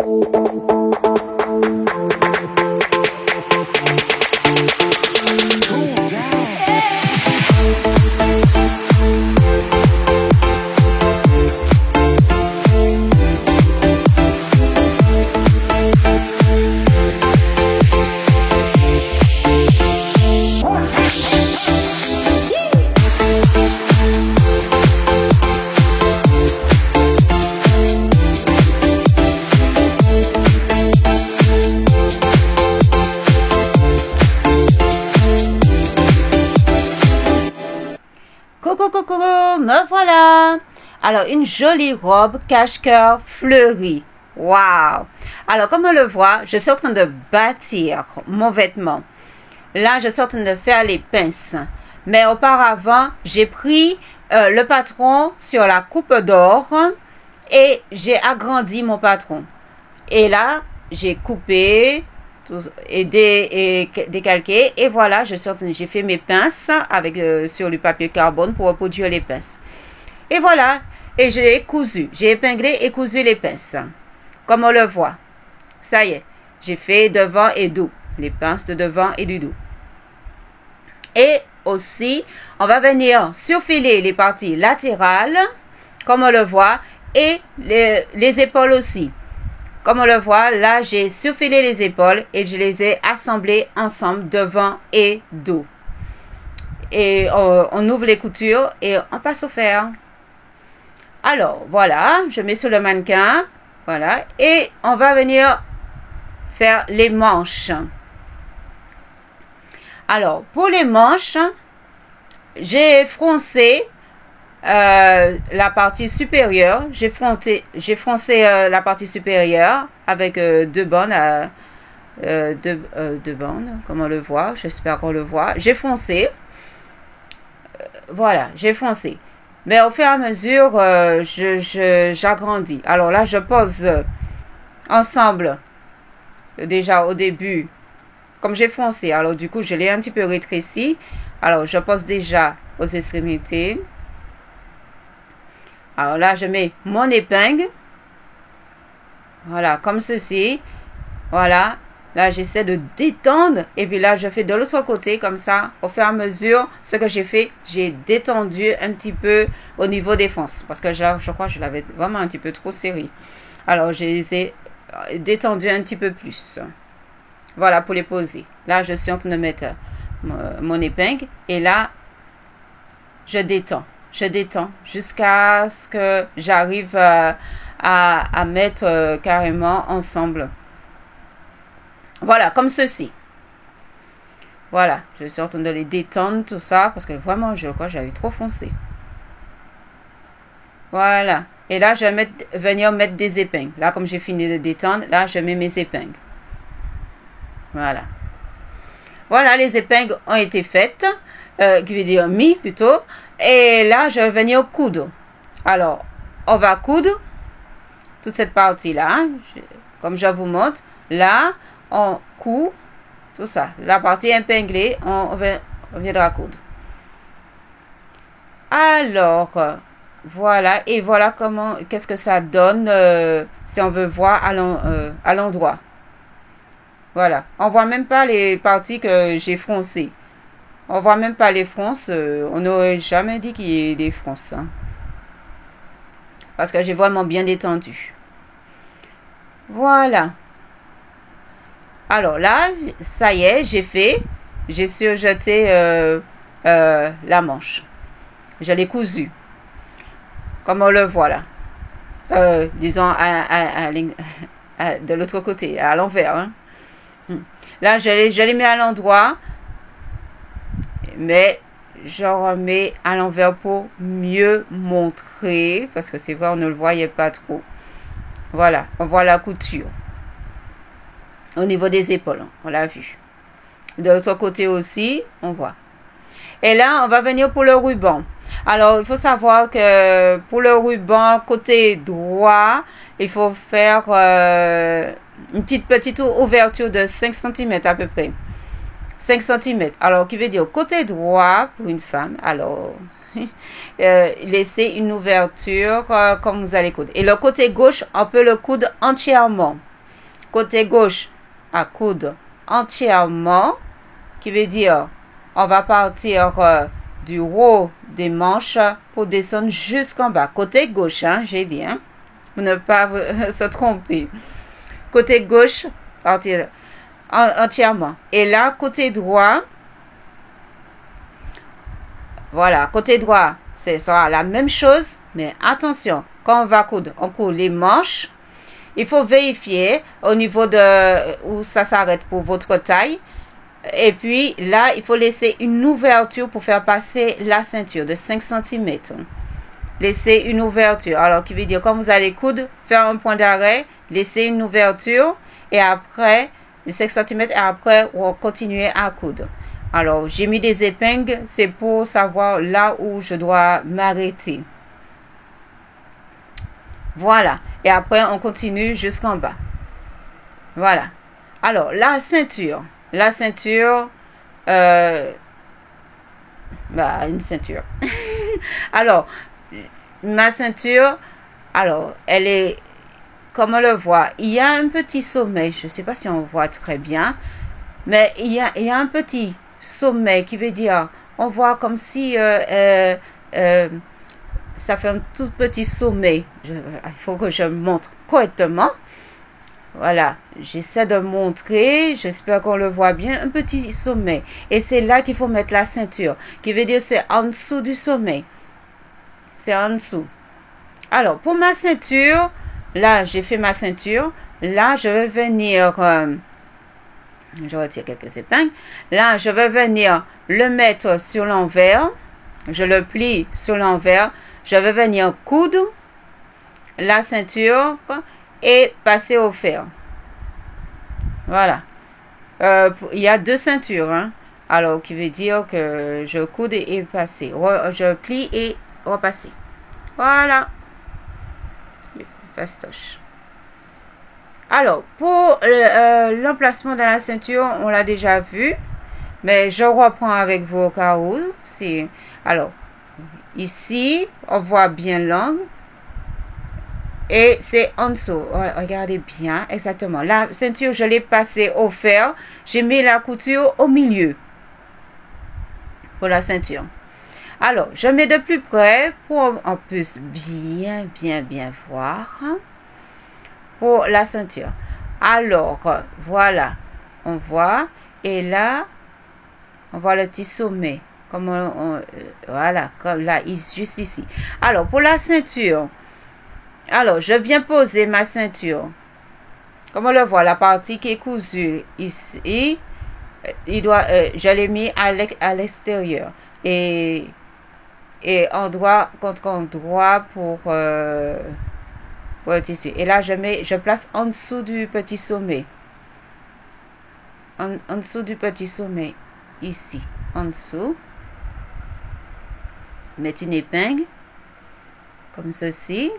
Coucou, me voilà. Alors, une jolie robe cache-cœur fleurie. Waouh. Alors, comme on le voit, je suis en train de bâtir mon vêtement. Là, je suis en train de faire les pinces. Mais auparavant, j'ai pris le patron sur la coupe d'or et j'ai agrandi mon patron. Et là, j'ai coupé et décalqué, et voilà, j'ai fait mes pinces avec sur le papier carbone pour reproduire les pinces. Et voilà, et j'ai cousu, j'ai épinglé et cousu les pinces. Comme on le voit, ça y est, j'ai fait devant et dos, les pinces de devant et du dos. Et aussi, on va venir surfiler les parties latérales, comme on le voit, et les épaules aussi. Comme on le voit, là, j'ai surfilé les épaules et je les ai assemblées ensemble devant et dos. Et on ouvre les coutures et on passe au fer. Alors, voilà, je mets sur le mannequin. Voilà. Et on va venir faire les manches. Alors, pour les manches, j'ai froncé la partie supérieure, j'ai froncé la partie supérieure avec deux bandes, deux bandes, comme on le voit, j'espère qu'on le voit. J'ai foncé, voilà, j'ai foncé. Mais au fur et à mesure, j'agrandis. Alors là, je pose ensemble, déjà au début, comme j'ai foncé. Alors du coup, je l'ai un petit peu rétréci. Alors, je pose déjà aux extrémités. Alors là, je mets mon épingle. Voilà, comme ceci. Voilà. Là, j'essaie de détendre. Et puis là, je fais de l'autre côté, comme ça. Au fur et à mesure, ce que j'ai fait, j'ai détendu un petit peu au niveau des fonces. Parce que je crois que je l'avais vraiment un petit peu trop serré. Alors, je les ai détendus un petit peu plus. Voilà, pour les poser. Là, je suis en train de mettre mon épingle. Et là, je détends jusqu'à ce que j'arrive à mettre carrément ensemble. Voilà, comme ceci. Voilà, je suis en train de les détendre, tout ça, parce que vraiment, je crois que j'avais trop foncé. Voilà. Et là, je vais venir mettre des épingles. Là, comme j'ai fini de détendre, là, je mets mes épingles. Voilà. Voilà, les épingles ont été faites. Qui veut dire mis plutôt. Et là, je vais venir coudre. Alors, on va coudre toute cette partie-là. Comme je vous montre. Là, on coud tout ça. La partie épinglée, on viendra coudre. Alors, voilà. Et voilà comment, qu'est-ce que ça donne si on veut voir à l'endroit. Voilà. On voit même pas les parties que j'ai froncées. On voit même pas les fronces. On n'aurait jamais dit qu'il y ait des fronces. Hein. Parce que j'ai vraiment bien détendu. Voilà. Alors là, ça y est, j'ai fait. J'ai surjeté la manche. Je l'ai cousu. Comme on le voit là. Disons de l'autre côté, à l'envers. Hein. Là, je l'ai mis à l'endroit. Mais je remets à l'envers pour mieux montrer. Parce que c'est vrai, on ne le voyait pas trop. Voilà, on voit la couture. Au niveau des épaules, on l'a vu. De l'autre côté aussi, on voit. Et là, on va venir pour le ruban. Alors, il faut savoir que pour le ruban, côté droit, il faut faire une petite ouverture de 5 cm à peu près. 5 cm. Alors, qui veut dire côté droit pour une femme. Alors, laissez une ouverture comme vous allez coudre. Et le côté gauche, on peut le coudre entièrement. côté gauche, à coudre entièrement, qui veut dire on va partir du haut des manches pour descendre jusqu'en bas. Côté gauche, hein, j'ai dit, hein, pour ne pas se tromper. Côté gauche, partir entièrement. Et là, côté droit, voilà, côté droit, ce sera la même chose, mais attention, quand on va coudre, on coud les manches. Il faut vérifier au niveau de où ça s'arrête pour votre taille. Et puis là, il faut laisser une ouverture pour faire passer la ceinture de 5 cm. Laissez une ouverture. Alors, qui veut dire quand vous allez coudre, faire un point d'arrêt, laissez une ouverture et après, de 5 cm et après, on continue à coudre. Alors, j'ai mis des épingles, c'est pour savoir là où je dois m'arrêter. Voilà. Et après, on continue jusqu'en bas. Voilà. Alors, la ceinture. La ceinture, une ceinture. Alors, ma ceinture, alors, elle est, comme on le voit, il y a un petit sommet. Je ne sais pas si on voit très bien, mais il y a un petit sommet qui veut dire, on voit comme si ça fait un tout petit sommet. Il faut que je montre correctement. Voilà, j'essaie de montrer, j'espère qu'on le voit bien, un petit sommet. Et c'est là qu'il faut mettre la ceinture, qui veut dire c'est en dessous du sommet. C'est en dessous. Alors, pour ma ceinture, là, j'ai fait ma ceinture. Là, je vais venir, je retire quelques épingles. Là, je vais venir le mettre sur l'envers. Je le plie sur l'envers. Je vais venir coudre la ceinture et passer au fer. Voilà. Il y a deux ceintures. Hein. Alors, qui veut dire que je coude et passer. Je plie et repasser. Voilà. Fastoche. Alors, pour l'emplacement de la ceinture, on l'a déjà vu. Mais je reprends avec vous au cas où. Alors, ici, on voit bien l'angle. Et c'est en dessous. Regardez bien, exactement. La ceinture, je l'ai passée au fer. J'ai mis la couture au milieu. Pour la ceinture. Alors, je mets de plus près pour on puisse bien voir. Pour la ceinture. Alors, voilà. On voit. Et là, on voit le petit sommet. Voilà, comme là, juste ici. Alors, pour la ceinture. Alors, je viens poser ma ceinture. Comme on le voit, la partie qui est cousue ici, je l'ai mis à l'extérieur. Et endroit contre endroit pour le tissu. Et là, je place en dessous du petit sommet. En dessous du petit sommet. Ici. En dessous. Mettre une épingle. Comme ceci.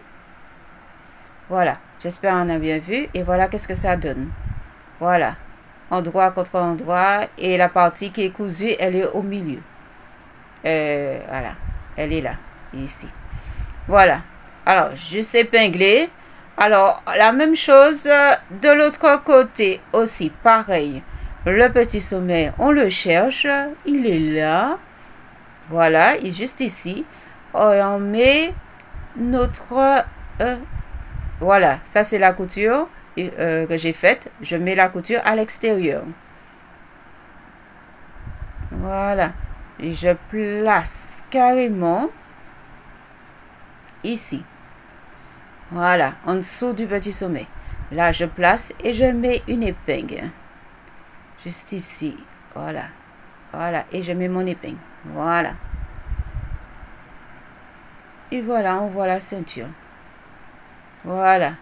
Voilà, j'espère qu'on a bien vu. Et voilà qu'est-ce que ça donne. Voilà, endroit contre endroit. Et la partie qui est cousue, elle est au milieu. Voilà, elle est là, ici. Voilà, alors, juste épinglé. Alors, la même chose de l'autre côté aussi, pareil. Le petit sommet, on le cherche. Il est là. Voilà, il est juste ici. On met notre... voilà, ça c'est la couture que j'ai faite. Je mets la couture à l'extérieur. Voilà. Et je place carrément ici. Voilà, en dessous du petit sommet. Là, je place et je mets une épingle. Juste ici. Voilà. Voilà, et je mets mon épingle. Voilà. Et voilà, on voit la ceinture. Voilà.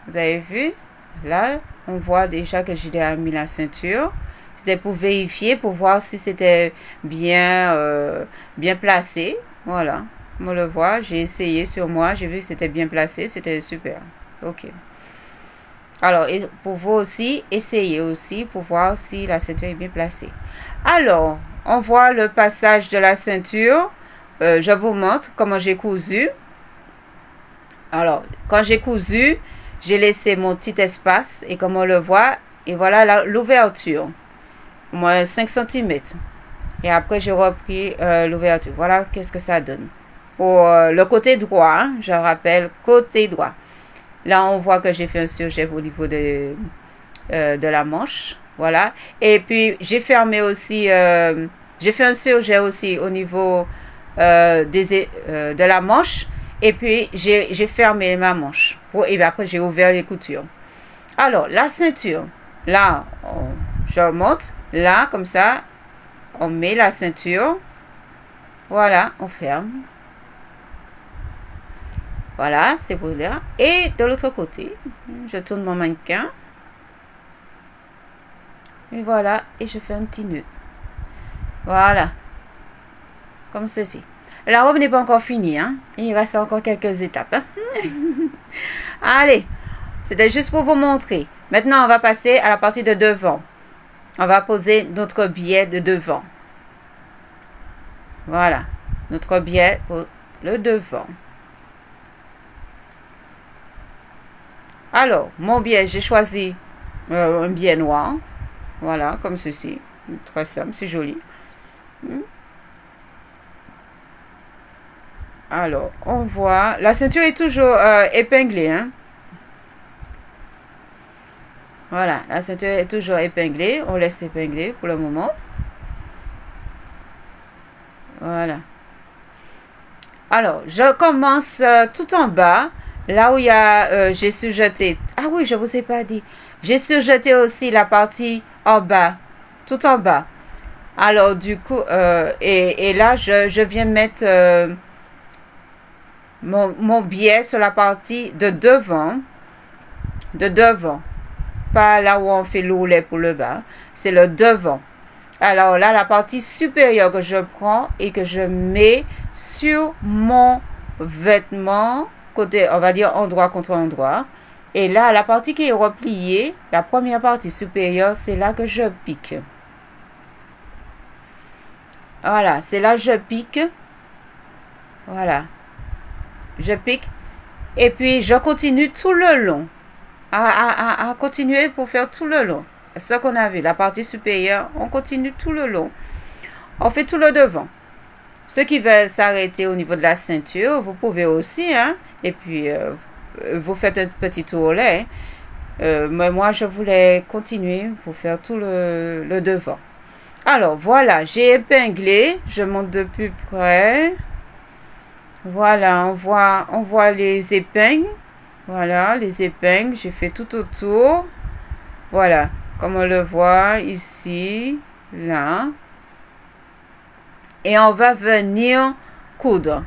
Vous avez vu? Là, on voit déjà que j'ai déjà mis la ceinture. C'était pour vérifier, pour voir si c'était bien placé. Voilà. On le voit. J'ai essayé sur moi. J'ai vu que c'était bien placé. C'était super. Ok. Alors, et pour vous aussi, essayez aussi pour voir si la ceinture est bien placée. Alors, on voit le passage de la ceinture. Je vous montre comment j'ai cousu. Alors, quand j'ai cousu, j'ai laissé mon petit espace et comme on le voit, et voilà l'ouverture, au moins 5 cm. Et après, j'ai repris l'ouverture. Voilà qu'est-ce que ça donne. Pour le côté droit, hein, je rappelle, côté droit. Là, on voit que j'ai fait un surjet au niveau de la manche. Voilà. Et puis, j'ai fermé aussi, j'ai fait un surjet aussi au niveau de la manche. Et puis, j'ai fermé ma manche. Et bien après, j'ai ouvert les coutures. Alors, la ceinture. Là, je remonte. Là, comme ça, on met la ceinture. Voilà, on ferme. Voilà, c'est pour là. Et de l'autre côté, je tourne mon mannequin. Et voilà, et je fais un petit nœud. Voilà. Comme ceci. La robe n'est pas encore finie, hein. Il reste encore quelques étapes. Hein? Allez, c'était juste pour vous montrer. Maintenant, on va passer à la partie de devant. On va poser notre biais de devant. Voilà, notre biais pour le devant. Alors, mon biais, j'ai choisi un biais noir. Voilà, comme ceci. Très simple, c'est joli. Alors, on voit... La ceinture est toujours épinglée. Hein? Voilà, la ceinture est toujours épinglée. On laisse épingler pour le moment. Voilà. Alors, je commence tout en bas. Là où il y a... j'ai surjeté... Ah oui, je ne vous ai pas dit. J'ai surjeté aussi la partie en bas. Tout en bas. Alors, du coup... et là, je viens mettre... mon biais sur la partie de devant. De devant. Pas là où on fait l'ourlet pour le bas. C'est le devant. Alors là, la partie supérieure que je prends et que je mets sur mon vêtement, côté, on va dire endroit contre endroit. Et là, la partie qui est repliée, la première partie supérieure, c'est là que je pique. Voilà, c'est là que je pique. Voilà. Je pique. Et puis, je continue tout le long. À continuer pour faire tout le long. Ce qu'on a vu, la partie supérieure, on continue tout le long. On fait tout le devant. Ceux qui veulent s'arrêter au niveau de la ceinture, vous pouvez aussi. Hein? Et puis, vous faites un petit tourlet. Mais moi, je voulais continuer pour faire tout le devant. Alors, voilà, j'ai épinglé. Je monte de plus près. Voilà, on voit les épingles. Voilà, les épingles, j'ai fait tout autour. Voilà, comme on le voit ici, là. Et on va venir coudre.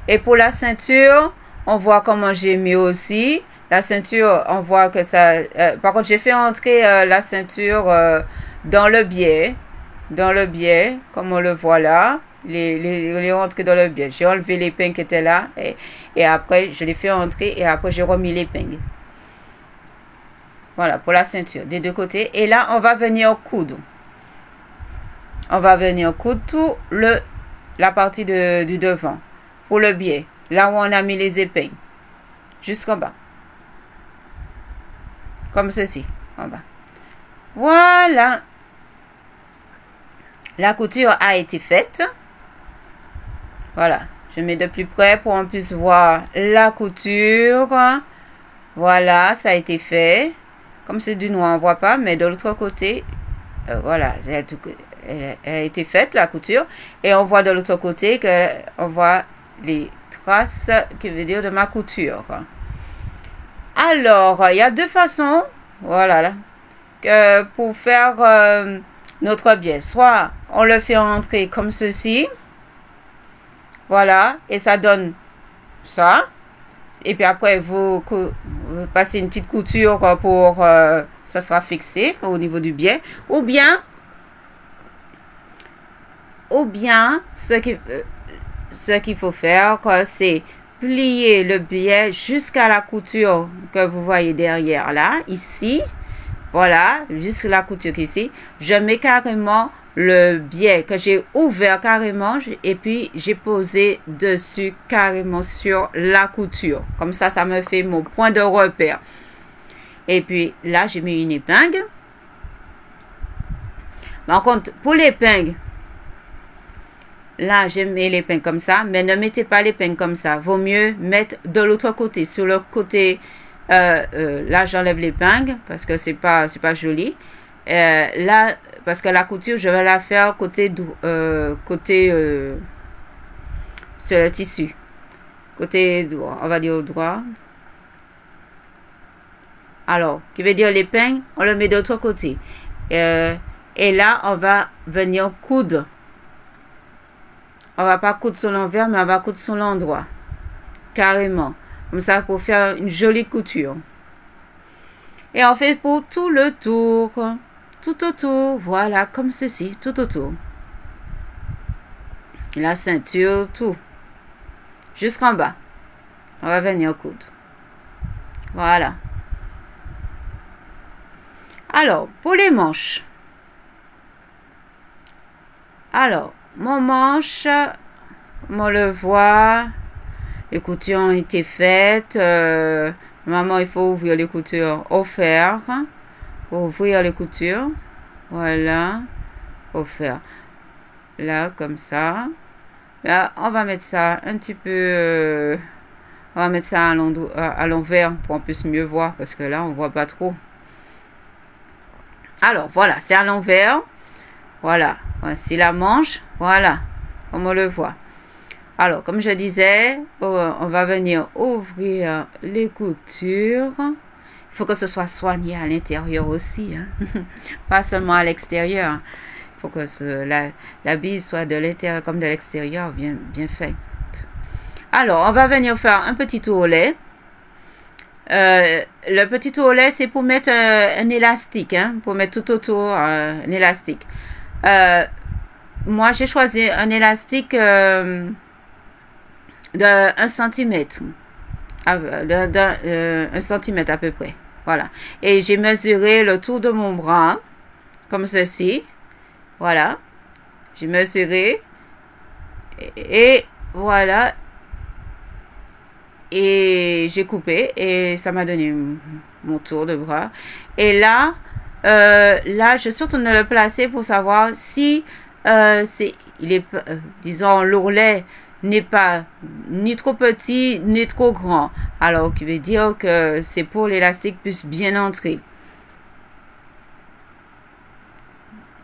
Et pour la ceinture, on voit comment j'ai mis aussi. La ceinture, on voit que ça... par contre, j'ai fait entrer la ceinture dans le biais. Dans le biais, comme on le voit là. Les rentrer dans le biais. J'ai enlevé l'épingle qui était là et après je l'ai fait entrer et après j'ai remis l'épingle. Voilà pour la ceinture des deux côtés. Et là on va venir coudre. On va venir coudre tout la partie du devant pour le biais. Là où on a mis les épingles. Jusqu'en bas. Comme ceci. En bas. Voilà. La couture a été faite. Voilà, je mets de plus près pour qu'on puisse voir la couture. Voilà, ça a été fait. Comme c'est du noir, on ne voit pas, mais de l'autre côté, voilà, elle a été faite, la couture. Et on voit de l'autre côté qu'on voit les traces, qui veut dire de ma couture. Alors, il y a deux façons, voilà, pour faire notre biais. Soit on le fait entrer comme ceci. Voilà, et ça donne ça. Et puis après, vous passez une petite couture pour... ça sera fixé au niveau du biais. Ou bien ce qu'il faut faire, c'est plier le biais jusqu'à la couture que vous voyez derrière là, ici. Voilà, jusqu'à la couture ici. Je mets carrément le biais que j'ai ouvert carrément et puis j'ai posé dessus carrément sur la couture. Comme ça me fait mon point de repère. Et puis là, j'ai mis une épingle. Par contre, pour l'épingle, là, j'ai mis l'épingle comme ça, mais ne mettez pas l'épingle comme ça. Vaut mieux mettre de l'autre côté, sur le côté. Là, j'enlève l'épingle parce que c'est pas joli. Là, parce que la couture, je vais la faire côté sur le tissu. Côté droit, on va dire droit. Alors, qui veut dire l'épingle, on le met de l'autre côté. Et là, on va venir coudre. On va pas coudre sur l'envers, mais on va coudre sur l'endroit. Carrément. Comme ça, pour faire une jolie couture. Et on fait pour tout le tour. Tout autour. Voilà, comme ceci. Tout autour. La ceinture, tout. Jusqu'en bas. On va venir coudre. Voilà. Alors, pour les manches. Alors, mon manche, comme on le voit, les coutures ont été faites. Normalement, il faut ouvrir les coutures au fer. Pour ouvrir les coutures. Voilà. Au fer. Là, comme ça. Là, on va mettre ça un petit peu... on va mettre ça à l'envers pour qu'on puisse mieux voir. Parce que là, on voit pas trop. Alors, voilà. C'est à l'envers. Voilà. Voici la manche. Voilà. Comme on le voit. Alors, comme je disais, on va venir ouvrir les coutures. Il faut que ce soit soigné à l'intérieur aussi. Hein? Pas seulement à l'extérieur. Il faut que la bise soit de l'intérieur comme de l'extérieur bien faite. Alors, on va venir faire un petit tourlet. Le petit tourlet, c'est pour mettre un élastique. Hein? Pour mettre tout autour un élastique. Moi, j'ai choisi un élastique... de 1 cm. 1 cm à peu près. Voilà. Et j'ai mesuré le tour de mon bras. Comme ceci. Voilà. J'ai mesuré. Et voilà. Et j'ai coupé. Et ça m'a donné mon tour de bras. Et là, je suis surtout de le placer pour savoir si disons, l'ourlet n'est pas ni trop petit ni trop grand. Alors, qui veut dire que c'est pour l'élastique puisse bien entrer.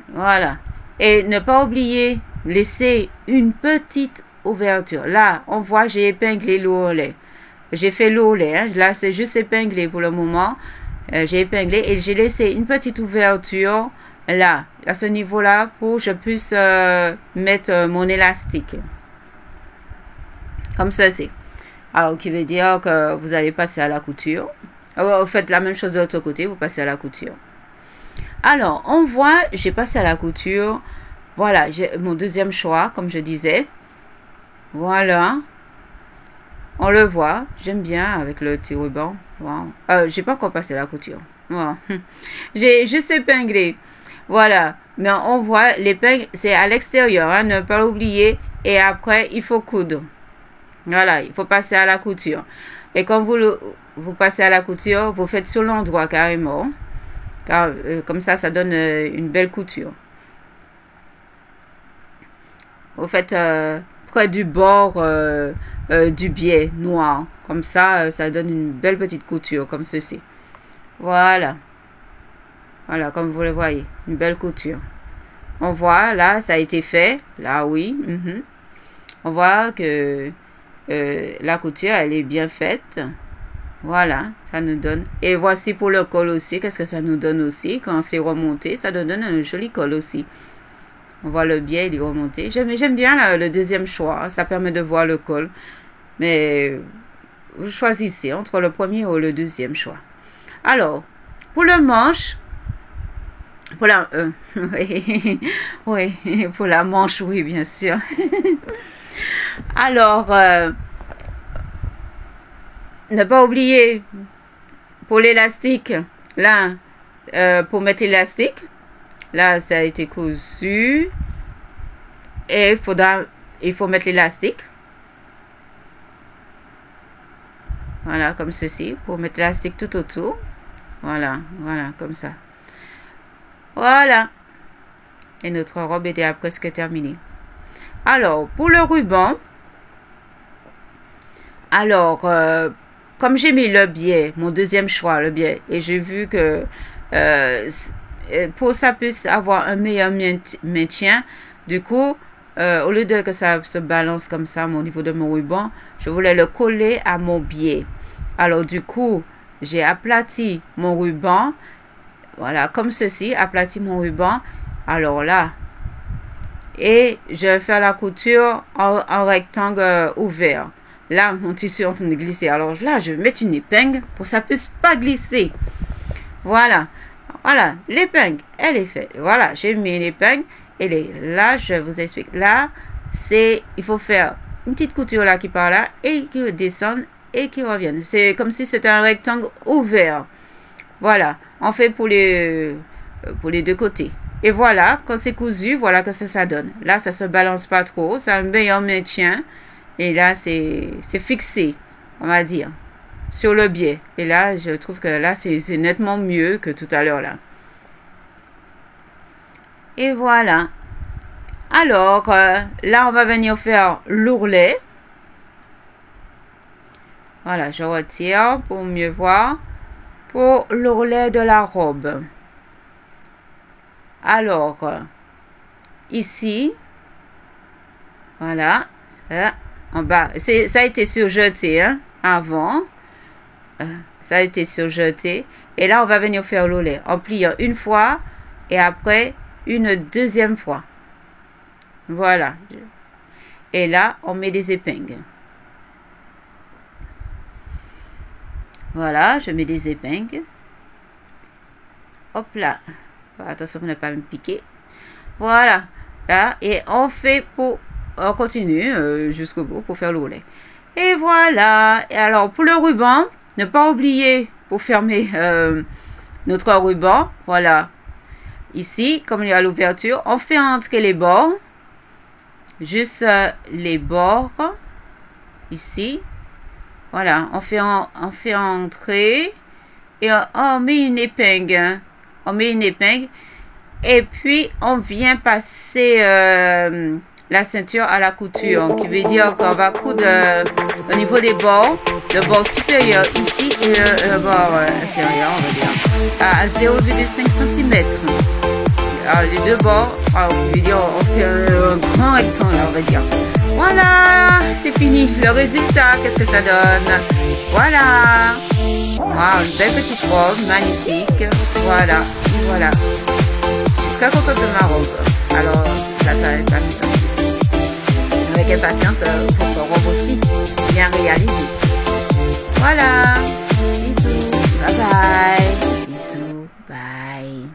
Voilà. Et ne pas oublier, laisser une petite ouverture. Là, on voit, j'ai épinglé l'ourlet. J'ai fait l'ourlet. Hein. Là, c'est juste épinglé pour le moment. J'ai épinglé et j'ai laissé une petite ouverture là, à ce niveau-là, pour que je puisse mettre mon élastique. Comme ceci. Alors, qui veut dire que vous allez passer à la couture. Vous faites la même chose de l'autre côté, vous passez à la couture. Alors, on voit, j'ai passé à la couture. Voilà, j'ai mon deuxième choix, comme je disais. Voilà. On le voit. J'aime bien avec le petit ruban. Wow. J'ai pas encore passé à la couture. Wow. J'ai juste épinglé. Voilà. Mais on voit, l'épingle, c'est à l'extérieur. Hein, ne pas oublier. Et après, il faut coudre. Voilà, il faut passer à la couture. Et quand vous passez à la couture, vous faites sur l'endroit carrément. Car, comme ça donne une belle couture. Vous faites près du bord du biais noir. Comme ça donne une belle petite couture, comme ceci. Voilà. Voilà, comme vous le voyez, une belle couture. On voit, là, ça a été fait. Là, oui. On voit que la couture, elle est bien faite. Voilà, ça nous donne. Et voici pour le col aussi. Qu'est-ce que ça nous donne aussi? Quand c'est remonté, ça nous donne un joli col aussi. On voit le biais, il est remonté. J'aime bien le deuxième choix. Ça permet de voir le col. Mais vous choisissez entre le premier ou le deuxième choix. Alors, pour le manche, pour la, oui, pour la manche, oui, bien sûr. Alors, ne pas oublier pour l'élastique, là, pour mettre l'élastique, là, ça a été cousu. Et il faut mettre l'élastique. Voilà, comme ceci, pour mettre l'élastique tout autour. Voilà, voilà, comme ça. Voilà. Et notre robe est déjà presque terminée. Alors, pour le ruban, alors, comme j'ai mis le biais, mon deuxième choix, le biais, et j'ai vu que pour que ça puisse avoir un meilleur maintien, du coup, au lieu de que ça se balance comme ça au niveau de mon ruban, je voulais le coller à mon biais. Alors, du coup, j'ai aplati mon ruban, voilà, comme ceci, aplati mon ruban. Alors là, et je vais faire la couture en rectangle ouvert. Là, mon tissu est en train de glisser. Alors là, je vais mettre une épingle pour que ça puisse pas glisser. Voilà. Voilà. L'épingle, elle est faite. Voilà. J'ai mis l'épingle. Et là, je vous explique. Là, il faut faire une petite couture là qui part là et qui descend et qui revient. C'est comme si c'était un rectangle ouvert. Voilà. On fait pour les deux côtés. Et voilà, quand c'est cousu, voilà que ça donne. Là, ça se balance pas trop. Ça a un meilleur maintien. Et là, c'est fixé, on va dire, sur le biais. Et là, je trouve que là, c'est nettement mieux que tout à l'heure, là. Et voilà. Alors, là, on va venir faire l'ourlet. Voilà, je retire pour mieux voir. Pour l'ourlet de la robe. Alors, ici, voilà, ça. En bas, ça a été surjeté avant. Ça a été surjeté. Et là, on va venir faire l'ourlet en pliant une fois et après une deuxième fois. Voilà. Et là, on met des épingles. Voilà, je mets des épingles. Hop là. Attention pour ne pas me piquer. Voilà. Là, et on continue jusqu'au bout pour faire l'ourlet. Et voilà. Et alors, pour le ruban, ne pas oublier pour fermer notre ruban. Voilà. Ici, comme il y a l'ouverture, on fait entrer les bords. Juste les bords. Ici. Voilà. On fait entrer. Et on met une épingle. On met une épingle. Et puis, on vient passer la ceinture à la couture, qui veut dire qu'on va coudre au niveau des bords, le bord supérieur ici et le bord inférieur, on va dire, à 0,5 cm. Alors, les deux bords, je veux dire, on fait un grand rectangle, on va dire. Voilà, c'est fini. Le résultat, qu'est-ce que ça donne? Voilà. Wow, une belle petite robe, magnifique. Voilà, voilà. Je suis très contente de ma robe. Alors, ça va être avec impatience pour son robe aussi bien réalisée. Voilà. Bisous. Bye bye. Bisous. Bye.